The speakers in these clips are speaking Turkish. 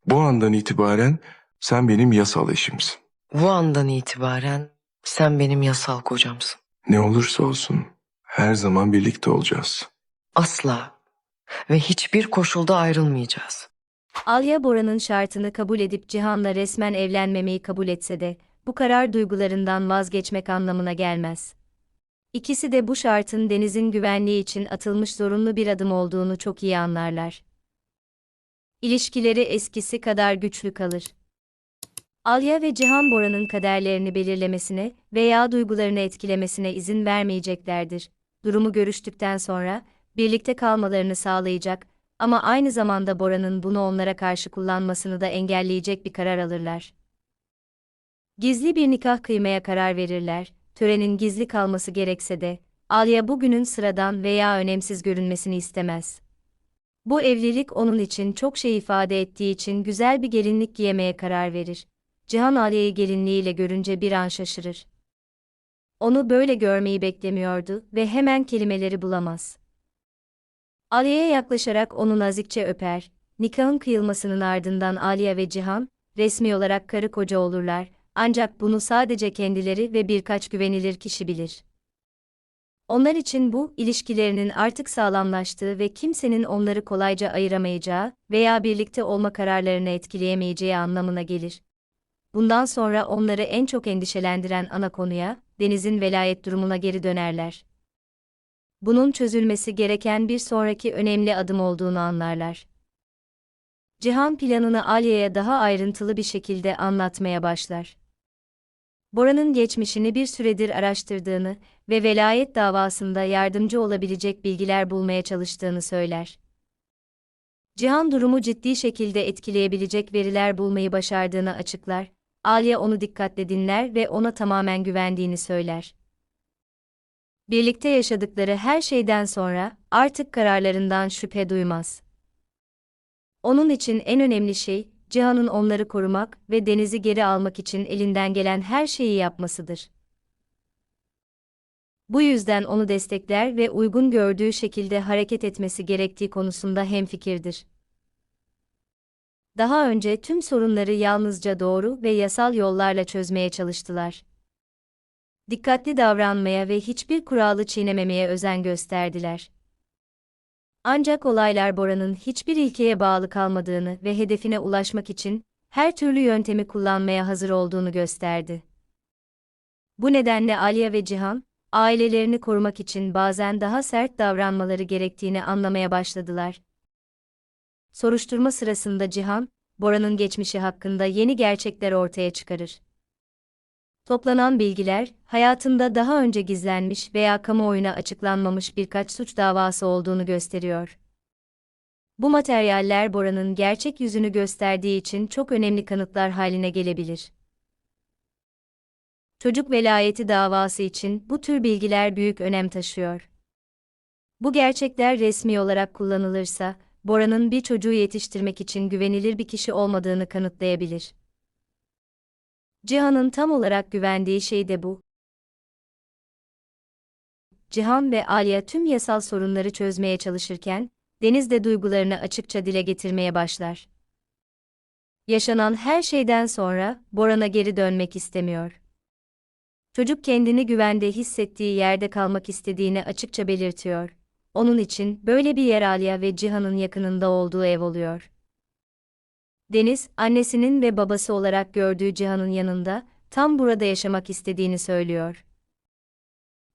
Bu andan itibaren sen benim yasal eşimsin. Bu andan itibaren sen benim yasal kocamsın. Ne olursa olsun her zaman birlikte olacağız. Asla ve hiçbir koşulda ayrılmayacağız. Alya Bora'nın şartını kabul edip Cihan'la resmen evlenmemeyi kabul etse de, bu karar duygularından vazgeçmek anlamına gelmez. İkisi de bu şartın Deniz'in güvenliği için atılmış zorunlu bir adım olduğunu çok iyi anlarlar. İlişkileri eskisi kadar güçlü kalır. Alya ve Cihan Bora'nın kaderlerini belirlemesine veya duygularını etkilemesine izin vermeyeceklerdir. Durumu görüştükten sonra, birlikte kalmalarını sağlayacak ama aynı zamanda Bora'nın bunu onlara karşı kullanmasını da engelleyecek bir karar alırlar. Gizli bir nikah kıymaya karar verirler, törenin gizli kalması gerekse de, Alya bugünün sıradan veya önemsiz görünmesini istemez. Bu evlilik onun için çok şey ifade ettiği için güzel bir gelinlik giymeye karar verir. Cihan Alya'yı gelinliğiyle görünce bir an şaşırır. Onu böyle görmeyi beklemiyordu ve hemen kelimeleri bulamaz. Alya'ya yaklaşarak onu nazikçe öper. Nikahın kıyılmasının ardından Alya ve Cihan, resmi olarak karı koca olurlar, ancak bunu sadece kendileri ve birkaç güvenilir kişi bilir. Onlar için bu, ilişkilerinin artık sağlamlaştığı ve kimsenin onları kolayca ayıramayacağı veya birlikte olma kararlarını etkileyemeyeceği anlamına gelir. Bundan sonra onları en çok endişelendiren ana konuya, Deniz'in velayet durumuna geri dönerler. Bunun çözülmesi gereken bir sonraki önemli adım olduğunu anlarlar. Cihan planını Alya'ya daha ayrıntılı bir şekilde anlatmaya başlar. Bora'nın geçmişini bir süredir araştırdığını ve velayet davasında yardımcı olabilecek bilgiler bulmaya çalıştığını söyler. Cihan durumu ciddi şekilde etkileyebilecek veriler bulmayı başardığını açıklar. Alya onu dikkatle dinler ve ona tamamen güvendiğini söyler. Birlikte yaşadıkları her şeyden sonra artık kararlarından şüphe duymaz. Onun için en önemli şey, Cihan'ın onları korumak ve Deniz'i geri almak için elinden gelen her şeyi yapmasıdır. Bu yüzden onu destekler ve uygun gördüğü şekilde hareket etmesi gerektiği konusunda hemfikirdir. Daha önce tüm sorunları yalnızca doğru ve yasal yollarla çözmeye çalıştılar. Dikkatli davranmaya ve hiçbir kuralı çiğnememeye özen gösterdiler. Ancak olaylar Bora'nın hiçbir ilkeye bağlı kalmadığını ve hedefine ulaşmak için her türlü yöntemi kullanmaya hazır olduğunu gösterdi. Bu nedenle Alya ve Cihan, ailelerini korumak için bazen daha sert davranmaları gerektiğini anlamaya başladılar. Soruşturma sırasında Cihan, Bora'nın geçmişi hakkında yeni gerçekler ortaya çıkarır. Toplanan bilgiler, hayatında daha önce gizlenmiş veya kamuoyuna açıklanmamış birkaç suç davası olduğunu gösteriyor. Bu materyaller Bora'nın gerçek yüzünü gösterdiği için çok önemli kanıtlar haline gelebilir. Çocuk velayeti davası için bu tür bilgiler büyük önem taşıyor. Bu gerçekler resmi olarak kullanılırsa, Bora'nın bir çocuğu yetiştirmek için güvenilir bir kişi olmadığını kanıtlayabilir. Cihan'ın tam olarak güvendiği şey de bu. Cihan ve Alya tüm yasal sorunları çözmeye çalışırken, Deniz de duygularını açıkça dile getirmeye başlar. Yaşanan her şeyden sonra, Boran'a geri dönmek istemiyor. Çocuk kendini güvende hissettiği yerde kalmak istediğini açıkça belirtiyor. Onun için, böyle bir yer Alya ve Cihan'ın yakınında olduğu ev oluyor. Deniz, annesinin ve babası olarak gördüğü Cihan'ın yanında, tam burada yaşamak istediğini söylüyor.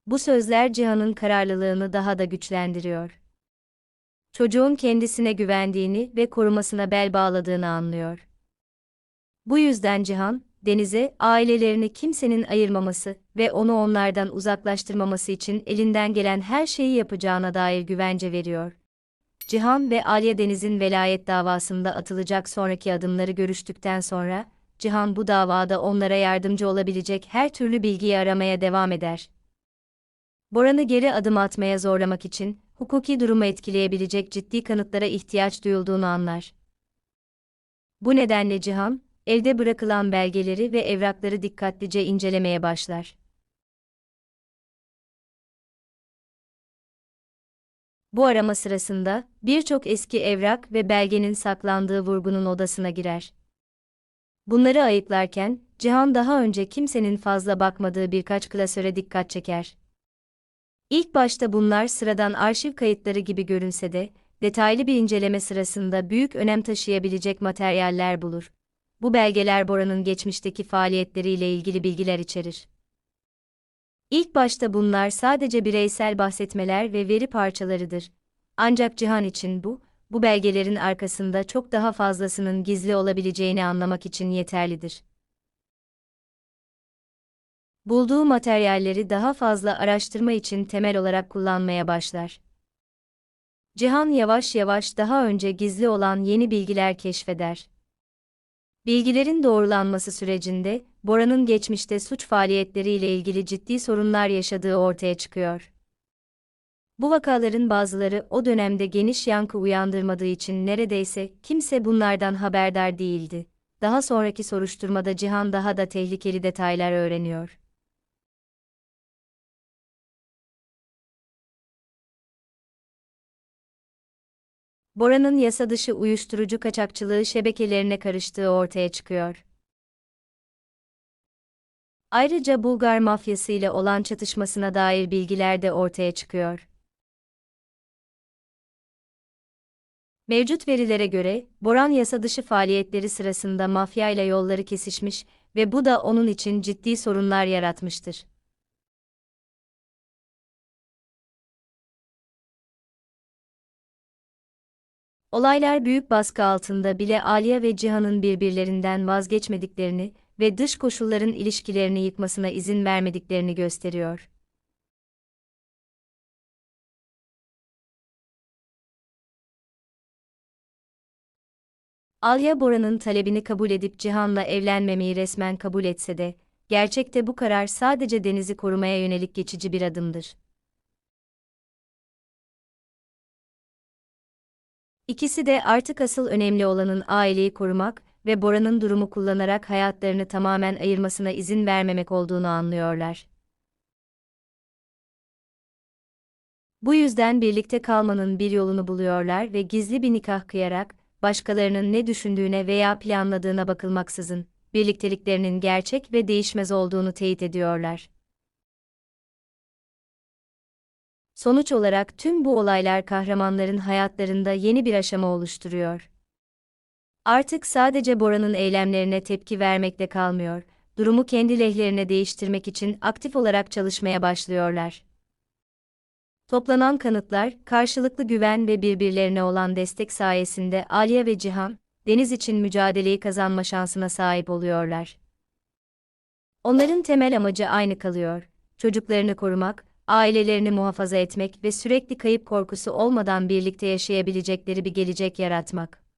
Bu sözler Cihan'ın kararlılığını daha da güçlendiriyor. Çocuğun kendisine güvendiğini ve korumasına bel bağladığını anlıyor. Bu yüzden Cihan, Deniz'e ailelerini kimsenin ayırmaması ve onu onlardan uzaklaştırmaması için elinden gelen her şeyi yapacağına dair güvence veriyor. Cihan ve Alya Deniz'in velayet davasında atılacak sonraki adımları görüştükten sonra, Cihan bu davada onlara yardımcı olabilecek her türlü bilgiyi aramaya devam eder. Boran'ı geri adım atmaya zorlamak için, hukuki durumu etkileyebilecek ciddi kanıtlara ihtiyaç duyulduğunu anlar. Bu nedenle Cihan, evde bırakılan belgeleri ve evrakları dikkatlice incelemeye başlar. Bu arama sırasında birçok eski evrak ve belgenin saklandığı vurgunun odasına girer. Bunları ayıklarken Cihan daha önce kimsenin fazla bakmadığı birkaç klasöre dikkat çeker. İlk başta bunlar sıradan arşiv kayıtları gibi görünse de, detaylı bir inceleme sırasında büyük önem taşıyabilecek materyaller bulur. Bu belgeler Bora'nın geçmişteki faaliyetleriyle ilgili bilgiler içerir. İlk başta bunlar sadece bireysel bahsetmeler ve veri parçalarıdır. Ancak Cihan için bu belgelerin arkasında çok daha fazlasının gizli olabileceğini anlamak için yeterlidir. Bulduğu materyalleri daha fazla araştırma için temel olarak kullanmaya başlar. Cihan yavaş yavaş daha önce gizli olan yeni bilgiler keşfeder. Bilgilerin doğrulanması sürecinde, Bora'nın geçmişte suç faaliyetleriyle ilgili ciddi sorunlar yaşadığı ortaya çıkıyor. Bu vakaların bazıları o dönemde geniş yankı uyandırmadığı için neredeyse kimse bunlardan haberdar değildi. Daha sonraki soruşturmada Cihan daha da tehlikeli detaylar öğreniyor. Bora'nın yasadışı uyuşturucu kaçakçılığı şebekelerine karıştığı ortaya çıkıyor. Ayrıca Bulgar mafyası ile olan çatışmasına dair bilgiler de ortaya çıkıyor. Mevcut verilere göre, Boran yasadışı faaliyetleri sırasında mafyayla yolları kesişmiş ve bu da onun için ciddi sorunlar yaratmıştır. Olaylar büyük baskı altında bile Aliye ve Cihan'ın birbirlerinden vazgeçmediklerini ve dış koşulların ilişkilerini yıkmasına izin vermediklerini gösteriyor. Alya Bora'nın talebini kabul edip Cihan'la evlenmemeyi resmen kabul etse de, gerçekte bu karar sadece Deniz'i korumaya yönelik geçici bir adımdır. İkisi de artık asıl önemli olanın aileyi korumak ve Bora'nın durumu kullanarak hayatlarını tamamen ayırmasına izin vermemek olduğunu anlıyorlar. Bu yüzden birlikte kalmanın bir yolunu buluyorlar ve gizli bir nikah kıyarak, başkalarının ne düşündüğüne veya planladığına bakılmaksızın, birlikteliklerinin gerçek ve değişmez olduğunu teyit ediyorlar. Sonuç olarak tüm bu olaylar kahramanların hayatlarında yeni bir aşama oluşturuyor. Artık sadece Bora'nın eylemlerine tepki vermekle kalmıyor, durumu kendi lehlerine değiştirmek için aktif olarak çalışmaya başlıyorlar. Toplanan kanıtlar, karşılıklı güven ve birbirlerine olan destek sayesinde Aliye ve Cihan, Deniz için mücadeleyi kazanma şansına sahip oluyorlar. Onların temel amacı aynı kalıyor: çocuklarını korumak, ailelerini muhafaza etmek ve sürekli kayıp korkusu olmadan birlikte yaşayabilecekleri bir gelecek yaratmak.